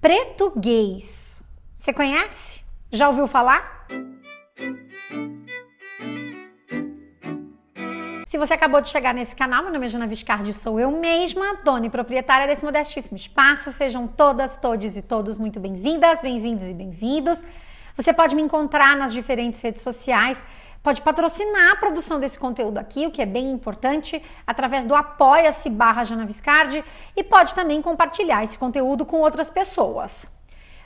Pretuguês. Você conhece? Já ouviu falar? Se você acabou de chegar nesse canal, meu nome é Jana Viscardi, sou eu mesma, dona e proprietária desse modestíssimo espaço. Sejam todas, todes e todos muito bem-vindas, bem-vindos e bem-vindos. Você pode me encontrar nas diferentes redes sociais, pode patrocinar a produção desse conteúdo aqui, o que é bem importante, através do apoia-se/Jana Viscardi, e pode também compartilhar esse conteúdo com outras pessoas.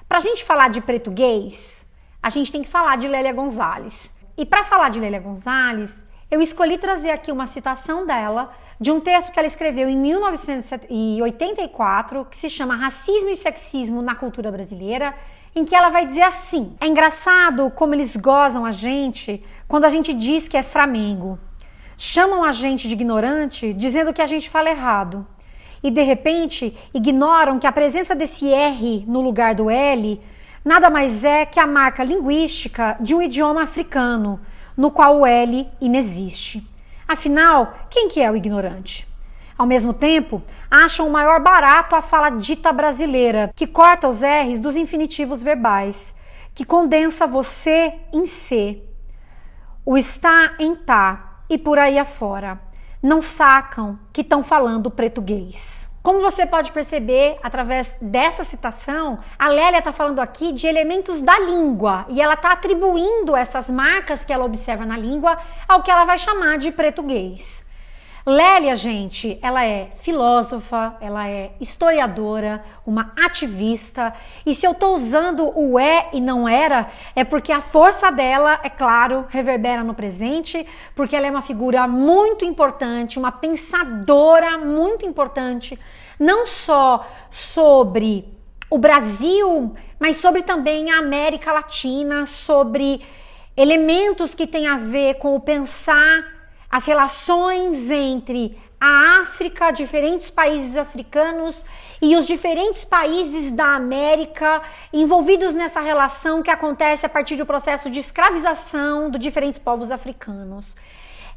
Pra gente falar de pretuguês, a gente tem que falar de Lélia Gonzalez. E para falar de Lélia Gonzalez, eu escolhi trazer aqui uma citação dela, de um texto que ela escreveu em 1984, que se chama Racismo e Sexismo na Cultura Brasileira, em que ela vai dizer assim: é engraçado como eles gozam a gente quando a gente diz que é Flamengo. Chamam a gente de ignorante, dizendo que a gente fala errado. E de repente, ignoram que a presença desse R no lugar do L nada mais é que a marca linguística de um idioma africano, no qual o L inexiste. Afinal, quem que é o ignorante? Ao mesmo tempo, acham o maior barato a fala dita brasileira, que corta os R's dos infinitivos verbais, que condensa você em se, o está em tá e por aí afora. Não sacam que estão falando pretuguês. Como você pode perceber, através dessa citação, a Lélia está falando aqui de elementos da língua e ela está atribuindo essas marcas que ela observa na língua ao que ela vai chamar de pretuguês. Lélia, gente, ela é filósofa, ela é historiadora, uma ativista, e se eu estou usando o é e não era, é porque a força dela, é claro, reverbera no presente, porque ela é uma figura muito importante, uma pensadora muito importante, não só sobre o Brasil, mas sobre também a América Latina, sobre elementos que têm a ver com o pensar as relações entre a África, diferentes países africanos e os diferentes países da América envolvidos nessa relação que acontece a partir do processo de escravização de diferentes povos africanos.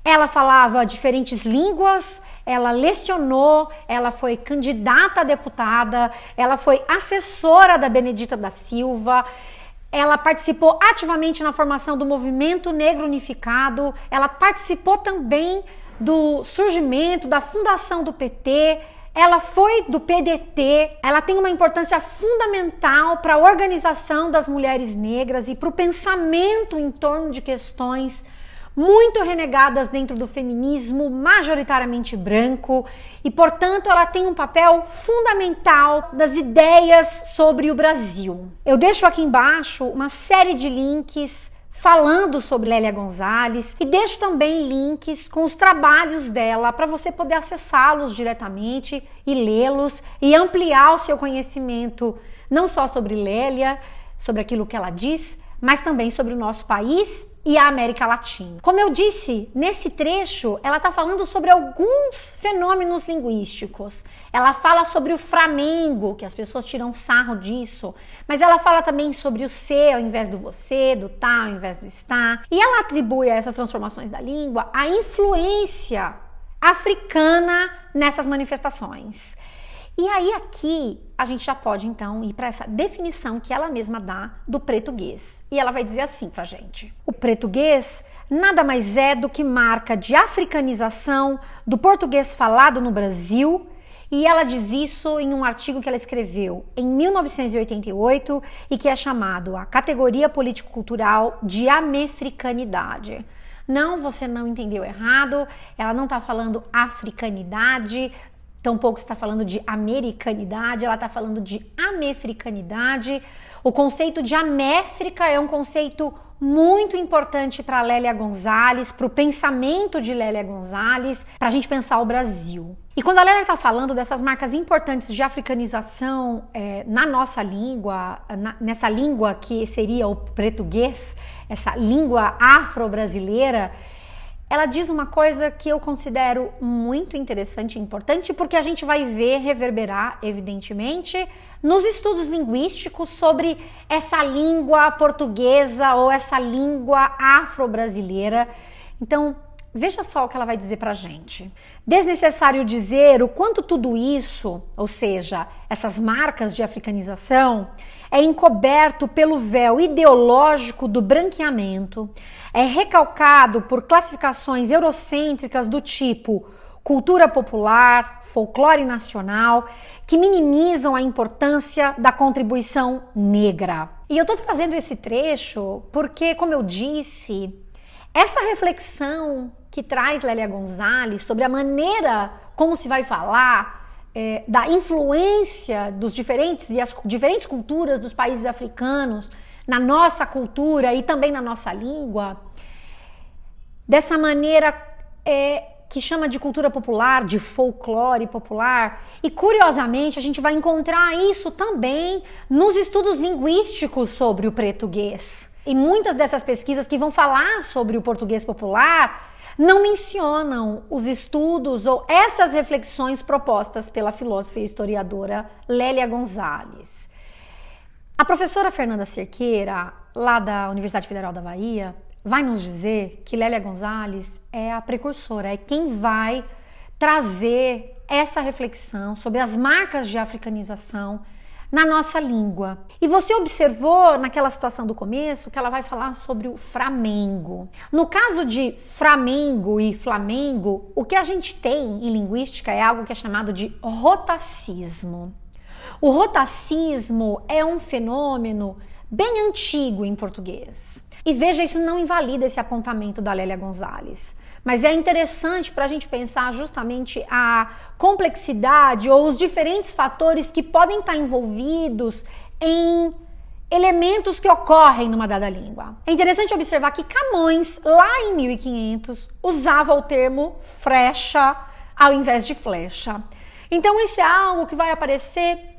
Ela falava diferentes línguas, ela lecionou, ela foi candidata a deputada, ela foi assessora da Benedita da Silva. Ela participou ativamente na formação do Movimento Negro Unificado, ela participou também do surgimento, da fundação do PT, ela foi do PDT, ela tem uma importância fundamental para a organização das mulheres negras e para o pensamento em torno de questões muito renegadas dentro do feminismo, majoritariamente branco, e, portanto, ela tem um papel fundamental das ideias sobre o Brasil. Eu deixo aqui embaixo uma série de links falando sobre Lélia Gonzalez e deixo também links com os trabalhos dela para você poder acessá-los diretamente e lê-los e ampliar o seu conhecimento não só sobre Lélia, sobre aquilo que ela diz, mas também sobre o nosso país e a América Latina. Como eu disse, nesse trecho, ela está falando sobre alguns fenômenos linguísticos. Ela fala sobre o Flamengo, que as pessoas tiram sarro disso, mas ela fala também sobre o ser ao invés do você, do tá ao invés do está. E ela atribui a essas transformações da língua a influência africana nessas manifestações. E aí aqui a gente já pode então ir para essa definição que ela mesma dá do pretuguês. E ela vai dizer assim pra gente: o pretuguês nada mais é do que marca de africanização do português falado no Brasil, e ela diz isso em um artigo que ela escreveu em 1988 e que é chamado A Categoria Político-Cultural de Amefricanidade. Não, você não entendeu errado, ela não está falando africanidade, tampouco está falando de americanidade, ela está falando de amefricanidade. O conceito de améfrica é um conceito muito importante para Lélia Gonzalez, para o pensamento de Lélia Gonzalez, para a gente pensar o Brasil. E quando a Lélia está falando dessas marcas importantes de africanização na nossa língua, nessa língua que seria o pretuguês, essa língua afro-brasileira, ela diz uma coisa que eu considero muito interessante e importante, porque a gente vai ver reverberar, evidentemente, nos estudos linguísticos sobre essa língua portuguesa ou essa língua afro-brasileira. Então, Veja só o que ela vai dizer pra gente. Desnecessário dizer o quanto tudo isso, ou seja, essas marcas de africanização, é encoberto pelo véu ideológico do branqueamento, é recalcado por classificações eurocêntricas do tipo cultura popular, folclore nacional, que minimizam a importância da contribuição negra. E eu tô trazendo esse trecho porque, como eu disse, essa reflexão que traz Lélia Gonzalez sobre a maneira como se vai falar da influência dos diferentes e as diferentes culturas dos países africanos na nossa cultura e também na nossa língua, dessa maneira que chama de cultura popular, de folclore popular, e curiosamente a gente vai encontrar isso também nos estudos linguísticos sobre o português. E muitas dessas pesquisas que vão falar sobre o português popular não mencionam os estudos ou essas reflexões propostas pela filósofa e historiadora Lélia Gonzalez. A professora Fernanda Cerqueira, lá da Universidade Federal da Bahia, vai nos dizer que Lélia Gonzalez é a precursora, é quem vai trazer essa reflexão sobre as marcas de africanização na nossa língua. E você observou naquela situação do começo que ela vai falar sobre o Flamengo. No caso de Flamengo e Flamengo, o que a gente tem em linguística é algo que é chamado de rotacismo. O rotacismo é um fenômeno bem antigo em português. E veja, isso não invalida esse apontamento da Lélia Gonzalez. Mas é interessante para a gente pensar justamente a complexidade ou os diferentes fatores que podem estar envolvidos em elementos que ocorrem numa dada língua. É interessante observar que Camões, lá em 1500, usava o termo frecha ao invés de flecha. Então isso é algo que vai aparecer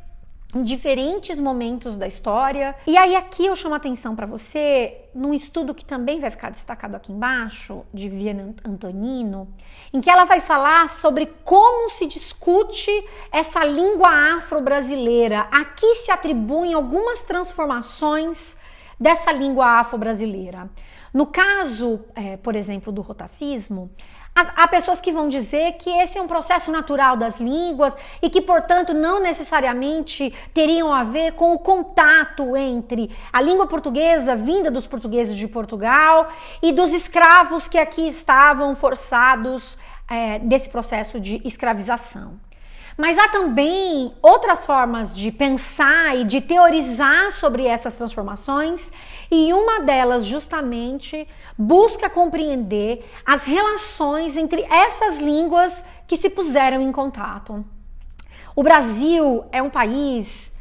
em diferentes momentos da história. E aí aqui eu chamo a atenção para você num estudo que também vai ficar destacado aqui embaixo, de Viviane Antonino, em que ela vai falar sobre como se discute essa língua afro-brasileira. Aqui se atribuem algumas transformações dessa língua afro-brasileira. No caso, por exemplo, do rotacismo, há pessoas que vão dizer que esse é um processo natural das línguas e que, portanto, não necessariamente teriam a ver com o contato entre a língua portuguesa vinda dos portugueses de Portugal e dos escravos que aqui estavam forçados nesse processo de escravização. Mas há também outras formas de pensar e de teorizar sobre essas transformações, e uma delas justamente busca compreender as relações entre essas línguas que se puseram em contato. O Brasil é um país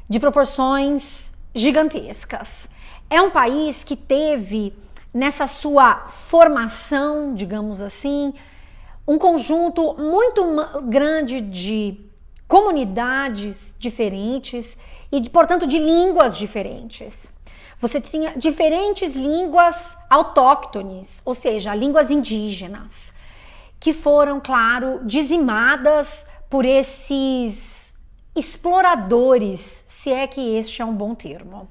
de proporções gigantescas. É um país que teve nessa sua formação, digamos assim, um conjunto muito grande de comunidades diferentes e, portanto, de línguas diferentes. Você tinha diferentes línguas autóctones, ou seja, línguas indígenas, que foram, claro, dizimadas por esses exploradores, se é que este é um bom termo.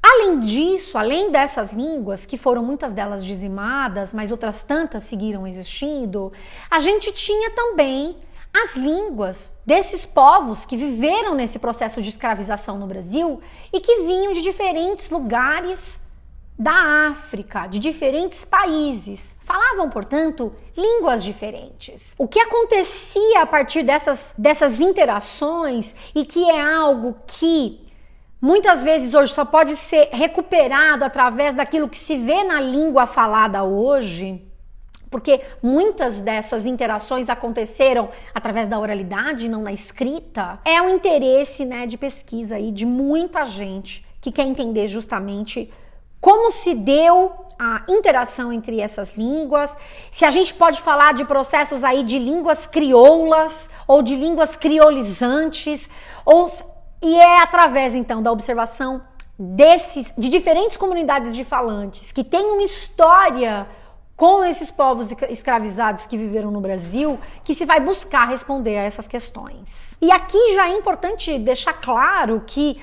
Além disso, além dessas línguas, que foram muitas delas dizimadas, mas outras tantas seguiram existindo, a gente tinha também as línguas desses povos que viveram nesse processo de escravização no Brasil e que vinham de diferentes lugares da África, de diferentes países. Falavam, portanto, línguas diferentes. O que acontecia a partir dessas interações, e que é algo que muitas vezes hoje só pode ser recuperado através daquilo que se vê na língua falada hoje, porque muitas dessas interações aconteceram através da oralidade, não na escrita, é um interesse, de pesquisa aí de muita gente que quer entender justamente como se deu a interação entre essas línguas, se a gente pode falar de processos aí de línguas crioulas ou de línguas criolizantes, e é através, então, da observação de diferentes comunidades de falantes que têm uma história com esses povos escravizados que viveram no Brasil, que se vai buscar responder a essas questões. E aqui já é importante deixar claro que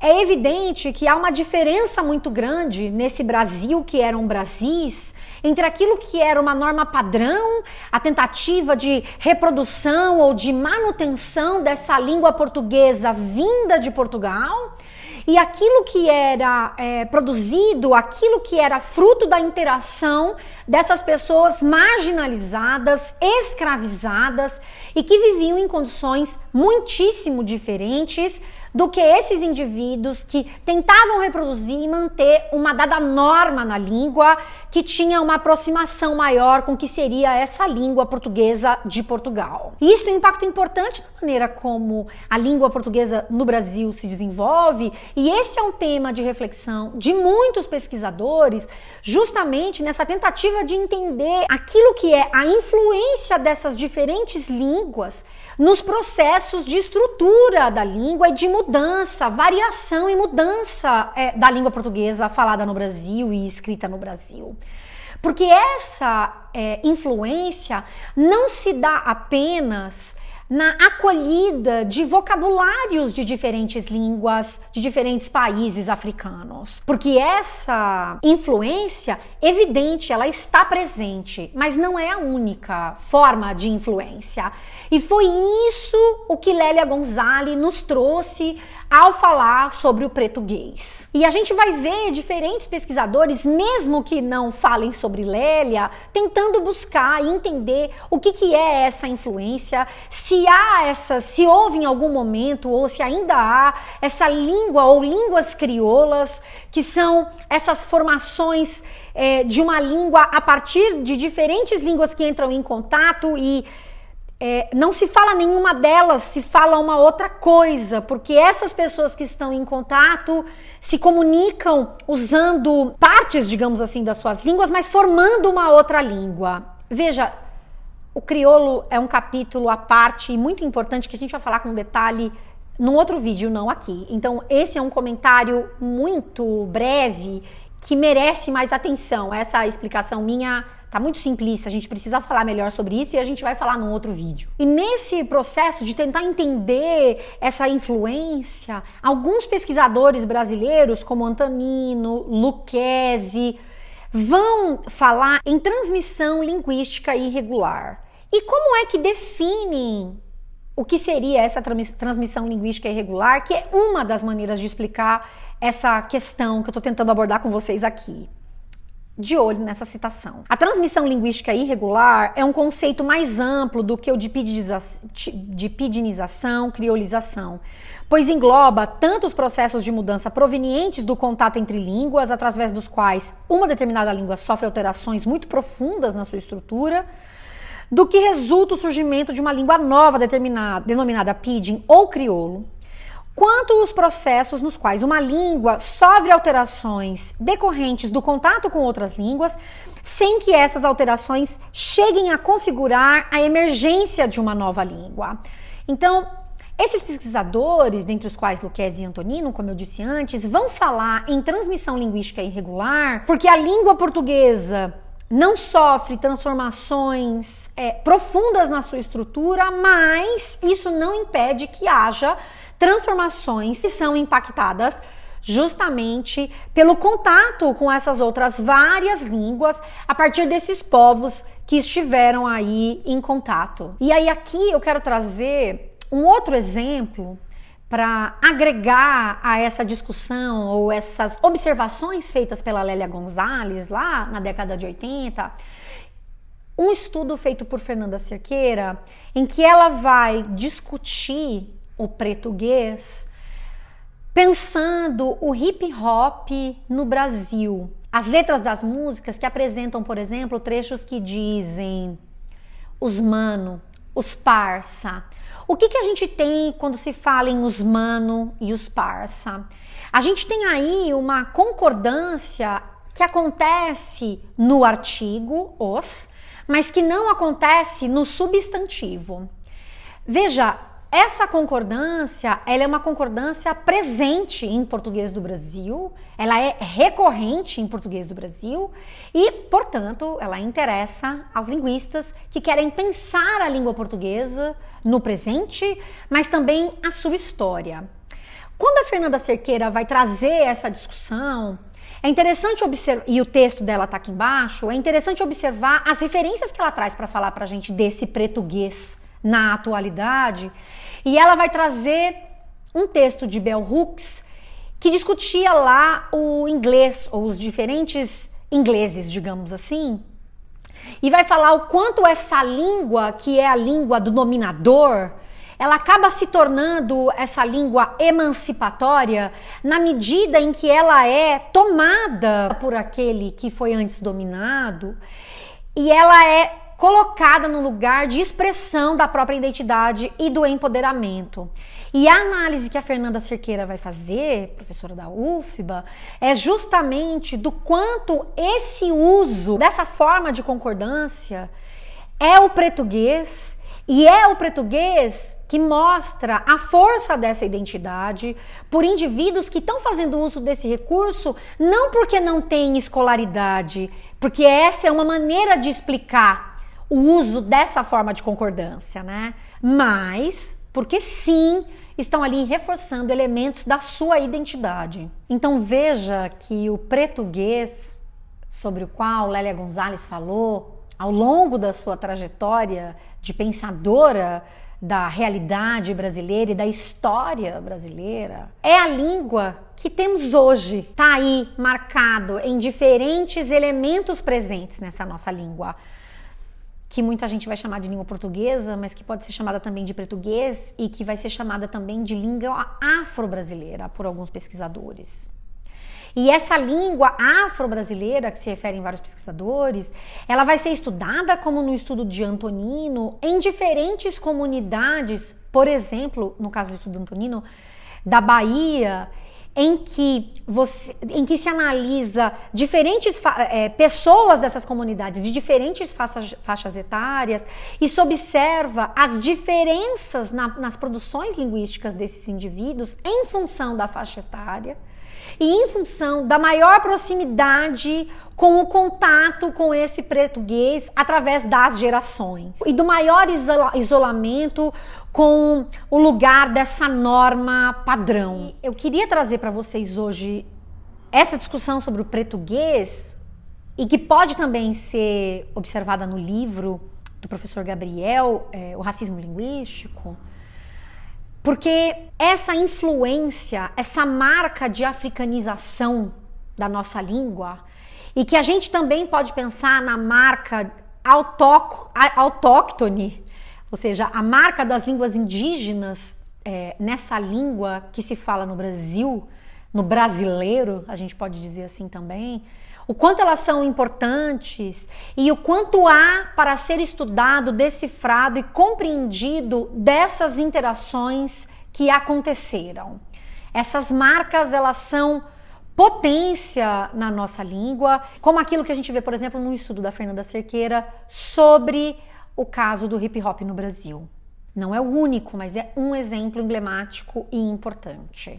é evidente que há uma diferença muito grande nesse Brasil que era um Brasis, entre aquilo que era uma norma padrão, a tentativa de reprodução ou de manutenção dessa língua portuguesa vinda de Portugal, e aquilo que era produzido, aquilo que era fruto da interação dessas pessoas marginalizadas, escravizadas e que viviam em condições muitíssimo diferentes do que esses indivíduos que tentavam reproduzir e manter uma dada norma na língua que tinha uma aproximação maior com o que seria essa língua portuguesa de Portugal. E isso tem um impacto importante na maneira como a língua portuguesa no Brasil se desenvolve, e esse é um tema de reflexão de muitos pesquisadores, justamente nessa tentativa de entender aquilo que é a influência dessas diferentes línguas nos processos de estrutura da língua e de mudança, variação e mudança da língua portuguesa falada no Brasil e escrita no Brasil. Porque essa influência não se dá apenas na acolhida de vocabulários de diferentes línguas, de diferentes países africanos. Porque essa influência, evidente, ela está presente, mas não é a única forma de influência. E foi isso o que Lélia Gonzalez nos trouxe ao falar sobre o português. E a gente vai ver diferentes pesquisadores, mesmo que não falem sobre Lélia, tentando buscar e entender o que é essa influência, se houve em algum momento ou se ainda há essa língua ou línguas crioulas, que são essas formações de uma língua a partir de diferentes línguas que entram em contato e não se fala nenhuma delas, se fala uma outra coisa, porque essas pessoas que estão em contato se comunicam usando partes, digamos assim, das suas línguas, mas formando uma outra língua. Veja, o crioulo é um capítulo à parte e muito importante que a gente vai falar com detalhe num outro vídeo, não aqui. Então, esse é um comentário muito breve que merece mais atenção. Essa explicação minha tá muito simplista, a gente precisa falar melhor sobre isso e a gente vai falar num outro vídeo. E nesse processo de tentar entender essa influência, alguns pesquisadores brasileiros, como Antonino, Lucchesi, vão falar em transmissão linguística irregular. E como é que definem o que seria essa transmissão linguística irregular, que é uma das maneiras de explicar essa questão que eu estou tentando abordar com vocês aqui. De olho nessa citação. A transmissão linguística irregular é um conceito mais amplo do que o de pidginização, criolização, pois engloba tanto os processos de mudança provenientes do contato entre línguas, através dos quais uma determinada língua sofre alterações muito profundas na sua estrutura, do que resulta o surgimento de uma língua nova denominada pidgin ou crioulo, quanto os processos nos quais uma língua sofre alterações decorrentes do contato com outras línguas, sem que essas alterações cheguem a configurar a emergência de uma nova língua. Então, esses pesquisadores, dentre os quais Lucchesi e Antonino, como eu disse antes, vão falar em transmissão linguística irregular, porque a língua portuguesa não sofre transformações profundas na sua estrutura, mas isso não impede que haja transformações que são impactadas justamente pelo contato com essas outras várias línguas a partir desses povos que estiveram aí em contato. E aí aqui eu quero trazer um outro exemplo para agregar a essa discussão ou essas observações feitas pela Lélia Gonzalez lá na década de 80, um estudo feito por Fernanda Cerqueira, em que ela vai discutir o português pensando o hip hop no Brasil. As letras das músicas que apresentam, por exemplo, trechos que dizem os mano, os parça. O que a gente tem quando se fala em os mano e os parça? A gente tem aí uma concordância que acontece no artigo, os, mas que não acontece no substantivo. Veja, essa concordância, ela é uma concordância presente em português do Brasil, ela é recorrente em português do Brasil e, portanto, ela interessa aos linguistas que querem pensar a língua portuguesa no presente, mas também a sua história. Quando a Fernanda Cerqueira vai trazer essa discussão, é interessante observar, e o texto dela está aqui embaixo, é interessante observar as referências que ela traz para falar para a gente desse português na atualidade. E ela vai trazer um texto de Bell Hooks que discutia lá o inglês, ou os diferentes ingleses, digamos assim, e vai falar o quanto essa língua, que é a língua do dominador, ela acaba se tornando essa língua emancipatória na medida em que ela é tomada por aquele que foi antes dominado e ela é colocada no lugar de expressão da própria identidade e do empoderamento. E a análise que a Fernanda Cerqueira vai fazer, professora da UFBA, é justamente do quanto esse uso dessa forma de concordância é o português, e é o português que mostra a força dessa identidade por indivíduos que estão fazendo uso desse recurso não porque não têm escolaridade, porque essa é uma maneira de explicar o uso dessa forma de concordância, né? Mas porque sim, estão ali reforçando elementos da sua identidade. Então veja que o português, sobre o qual Lélia Gonzalez falou, ao longo da sua trajetória de pensadora da realidade brasileira e da história brasileira, é a língua que temos hoje. Está aí marcado em diferentes elementos presentes nessa nossa língua, que muita gente vai chamar de língua portuguesa, mas que pode ser chamada também de português e que vai ser chamada também de língua afro-brasileira por alguns pesquisadores. E essa língua afro-brasileira, que se referem vários pesquisadores, ela vai ser estudada, como no estudo de Antonino, em diferentes comunidades, por exemplo, no caso do estudo de Antonino, da Bahia, em que se analisa diferentes pessoas dessas comunidades, de diferentes faixas etárias, e se observa as diferenças nas produções linguísticas desses indivíduos em função da faixa etária e em função da maior proximidade com o contato com esse português através das gerações e do maior isolamento com o lugar dessa norma padrão. Eu queria trazer para vocês hoje essa discussão sobre o português e que pode também ser observada no livro do professor Gabriel, O Racismo Linguístico, porque essa influência, essa marca de africanização da nossa língua, e que a gente também pode pensar na marca autóctone, ou seja, a marca das línguas indígenas nessa língua que se fala no Brasil, no brasileiro, a gente pode dizer assim também, o quanto elas são importantes e o quanto há para ser estudado, decifrado e compreendido dessas interações que aconteceram. Essas marcas, elas são potência na nossa língua, como aquilo que a gente vê, por exemplo, no estudo da Fernanda Cerqueira sobre o caso do hip hop no Brasil. Não é o único, mas é um exemplo emblemático e importante.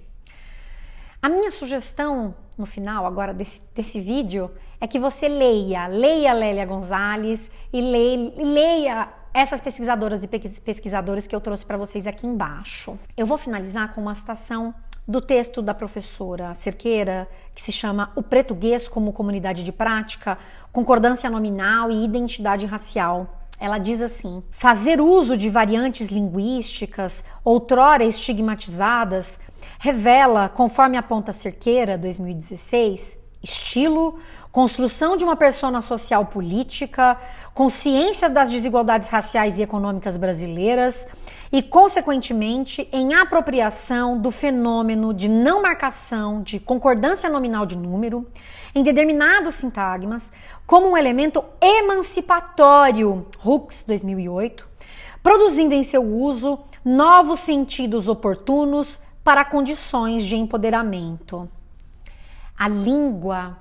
A minha sugestão no final agora desse vídeo é que você leia Lélia Gonzalez e leia essas pesquisadoras e pesquisadores que eu trouxe para vocês aqui embaixo. Eu vou finalizar com uma citação do texto da professora Cerqueira, que se chama O Português como Comunidade de Prática, Concordância Nominal e Identidade Racial. Ela diz assim: fazer uso de variantes linguísticas outrora estigmatizadas revela, conforme aponta Cerqueira, 2016, estilo, construção de uma persona social política, consciência das desigualdades raciais e econômicas brasileiras e, consequentemente, em apropriação do fenômeno de não marcação de concordância nominal de número em determinados sintagmas como um elemento emancipatório, Hooks, 2008, produzindo em seu uso novos sentidos oportunos para condições de empoderamento. A língua,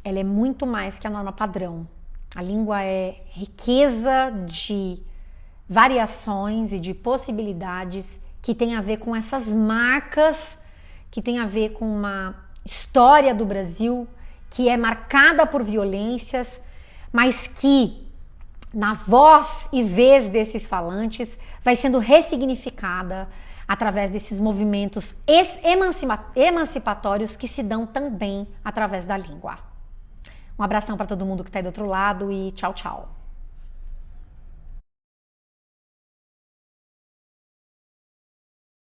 ela é muito mais que a norma padrão. A língua é riqueza de variações e de possibilidades que tem a ver com essas marcas, que tem a ver com uma história do Brasil que é marcada por violências, mas que, na voz e vez desses falantes, vai sendo ressignificada através desses movimentos emancipatórios que se dão também através da língua. Um abração para todo mundo que está aí do outro lado e tchau, tchau.